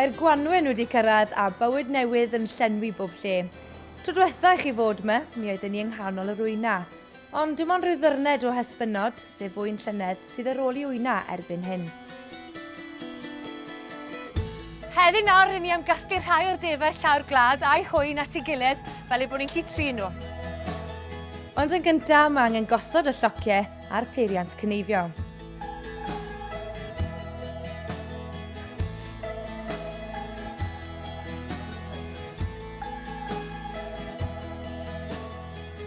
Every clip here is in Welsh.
Mae'r Gwanwyn wedi cyrraedd a bywyd newydd yn llenwi bob lle. Tro diwetha i chi fod yma, mi oeddwn ni yng nghanol y rwyna. Ond dim ond rhyw ddyrned o hesbynod, sef fwyn llynedd, sydd ar ôl i wyna erbyn hyn. Heddi nawr, rydyn ni am gasglu rhai o'r defau llawr glad a'i hwyn at ei gilydd fel ei bod ni'n gallu trin nhw. Ond yn gyntaf, mae angen gosod y llociau a'r peiriant cyneifio.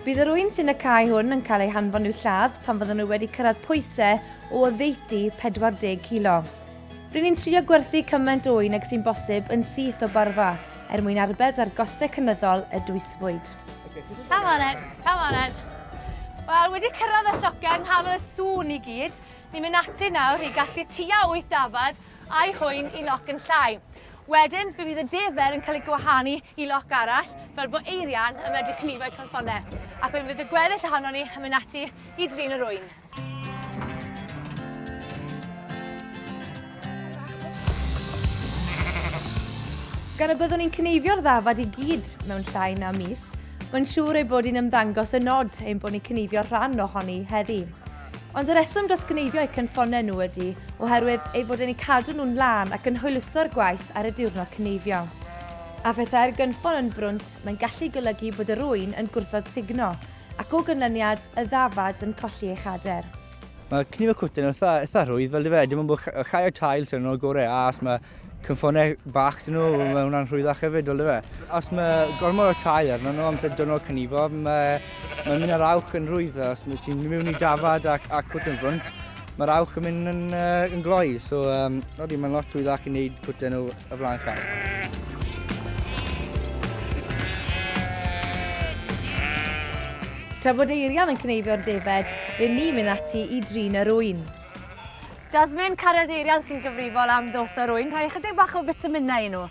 Bydd yr wyn sy'n y cae hwn yn cael ei hanfon i'w lladd pan fydden nhw wedi cyrraedd pwysau o ddeiti 40 kilo. Rydyn ni'n trio gwerthu cymaint o wyn ag sy'n bosib yn syth o barfa mwyn arbed ar gostau cynyddol y dwisfwyd. Come on then, come on then. Wel, wedi cyrraedd y llociau yng nghanol y sŵn i gyd, ni'n mynd ati nawr i gasglu tua 8 dafad a'i hwyn i loc yn llai. Wedyn, bydd y defer yn cael ei gwahanu i loc arall, fel bod eirian yn medru cnifo'u corffonau. Ac wedyn bydd y gweddill ohono ni yn mynd ati i drin yr wyn. Gan y byddwn ni'n cneifio'r ddafad i gyd mewn llai na mis, mae'n siŵr ei bod hi'n ymddangos y nod ein bod ni'n cneifio rhan ohoni heddi. Ond y reswm dros gneifio eu cynffonau nhw ydy oherwydd ei fod yn eu cadw nhw'n lan ac yn hwyluso'r gwaith ar y diwrnod cneifio. A pethau'r gynffon yn brwnt, mae'n gallu golygu bod yr wyn yn gwrthod signo, ac o ganlyniad y ddafad yn colli ei chader. Mae cnifio cwtyn yn eitha rwydd fel dy fe, dim ond bod chai o tail sy'n nhw'n gorau, a os mae cynffonau bach dyn nhw, mae hwnna'n rhwyddach hefyd, fel dy fe. Os mae gormod o tail arno nhw amser diwrnod cnifio, mae'n mynd ar awch yn rwydd, os mae ti'n mynd i dafad a cwtyn ffrwnt, mae'r awch yn mynd yn gloi, so mae'n lot rhwyddach i wneud cwtyn nhw y flaen llaw. Tra bod eirian yn cneifio'r defed, rydyn ni'n mynd ati i drin yr wyn. Jasmine, cariad eirian sy'n gyfrifol am dos o'r wyn, rhoi chydig bach o vitaminau i nhw.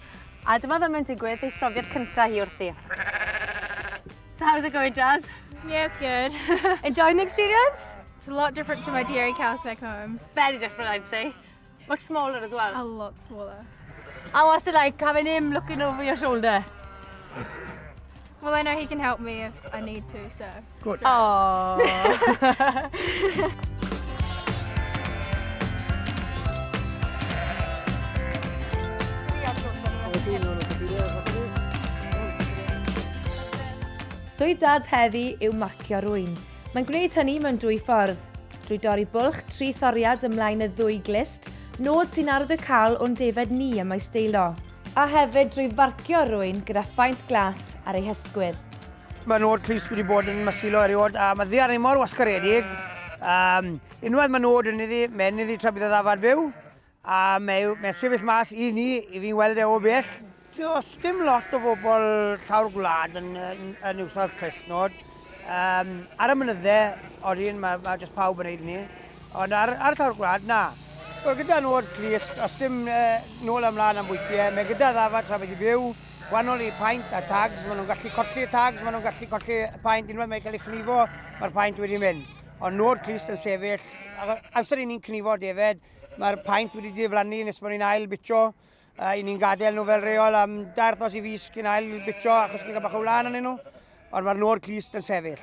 A dyma fe mae'n digwydd ei profiad cyntaf hi wrthi. So how's it going, Jazz? Yeah, it's good. Enjoying the experience? It's a lot different to my dairy cows back home. Very different, I'd say. Much smaller as well. A lot smaller. And what's it like having him looking over your shoulder? Well, I know he can help me if I need to, so. Good. Oh. Swydd dad heddi yw marcio'r wyn. Mae'n gwneud hynny mewn dwy ffordd. Drwy dorri bwlch 3 thoriad ymlaen y 2 glist, nod sy'n ardd y cael o'n defed ni ym Maesteilo. A hefyd drwy farcio'r wyn gyda phaint glas ar ei hysgwydd. Mae nod clust wedi bod yn Maesteilo eriod, a mae ddiar ni mor wasgaredig. Unwaith mae nod yn iddi, mae'n iddi tra bydd y ddafad byw, a mae'n sefyll mas i ni, i fi'n weld e o bell. Does dim lot o bobl llawr gwlad yn iwso'r clustnod. Ar y mynyddau, odyn, mae jyst pawb yn neud ni. Ond ar llawr gwlad, na. Wel, gyda nod clust, os dim nôl ymlaen am bwytiau, mae gyda ddafad tra bydd i byw, gwahanol i paint a tags, maen nhw'n gallu colli y tags, maen nhw'n gallu colli y paint, unwaith mae'n cael ei chnifo, mae'r paint wedi mynd. Ond nod clust yn sefyll, amser i ni'n chnifo defed, mae'r paint wedi diflannu nes bod ni'n ail bitio, i ni'n gadael nhw fel reol am 2 wythnos i fis cyn ail bitio achos gyda bach o wlan yn nhw, ond mae'r nod clust yn sefyll.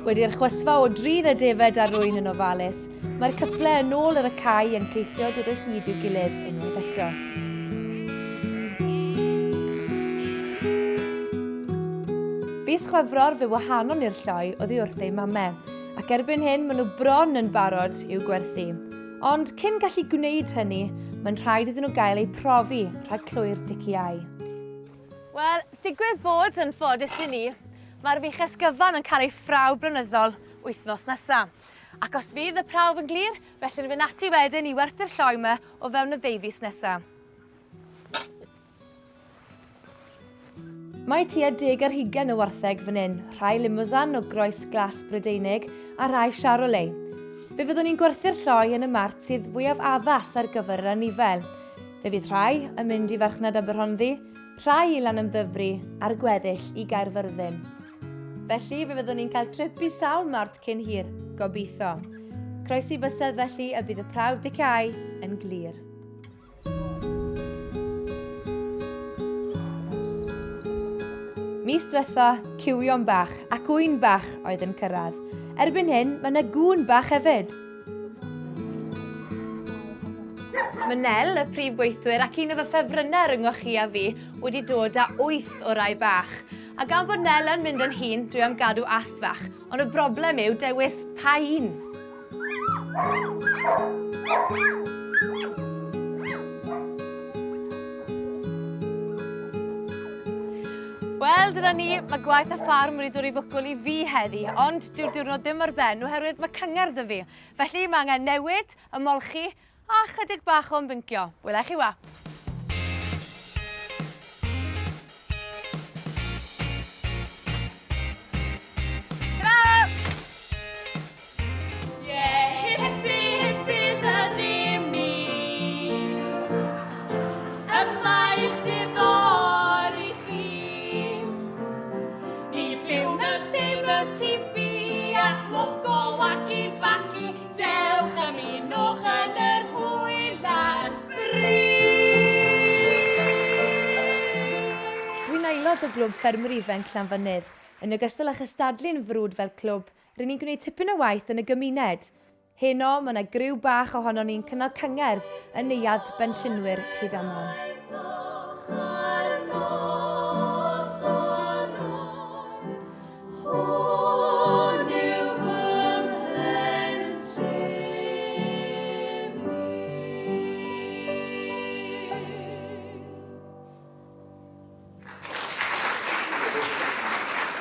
Wedi'r chwysfa o drin y defed ar rwyn yn ofalus, mae'r cyplau yn ôl ar y cae yn ceisio dod o hyd i'w gilydd unwaith eto. Fis Chwefror fe wahanol i'r lloi oddi wrth ei mamau, ac erbyn hyn maen nhw bron yn barod i'w gwerthu. Ond cyn gallu gwneud hynny, mae'n rhaid iddyn nhw gael eu profi rhag clwyr diciau. Wel, digwydd bod yn ffodus i ni, mae'r fiches gyfan yn cael ei ffraw blynyddol wythnos nesaf. Ac os fydd y prawf yn glir, felly fydd ati wedyn i werthu'r lloi yma o fewn y ddeufis nesaf. Mae tua 10 ar 20 o wartheg fan hyn, rhai limousin o groes glas Brydeinig a rhai Charolais. Fe fyddwn ni'n gwerthu'r lloi yn y mart sydd fwyaf addas ar gyfer yr anifel. Fe fydd rhai yn mynd i farchnad Aberhonddu, rhai i lan ymddyfru a'r gweddill i Gaerfyrddin. Felly fe fyddwn ni'n cael trip i sawl mart cyn hir, gobeithio. croesi bysedd felly y bydd y prawf dicau yn glir. Mis diwetha, ciwion bach ac wyn bach oedd yn cyrraedd. Erbyn hyn, mae yna gŵn bach hefyd. Mae Nel, y prif gweithwyr ac un o fy ffefrynnau ryngoch chi a fi, wedi dod â 8 o rai bach. A gan bod Nel yn mynd yn hun, dwi am gadw ast fach, ond y broblem yw dewis pa un. Wel, dyna ni, mae gwaith y ffarm wedi dod i fwcl i fi heddi, ond dyw'r diwrnod ddim ar ben oherwydd mae cyngerdd y fi. Felly mae angen newid, ymolchi a chydig bach o'n byncio. Wela chi wa. O glwb ffermwyr ifanc Llanfynydd. Yn ogystal â chystadlu'n frwd fel clwb, rydyn ni'n gwneud tipyn o waith yn y gymuned. Heno, mae yna griw bach ohono ni'n cynnal cyngerdd yn neuadd bensiynwyr Rhydamon.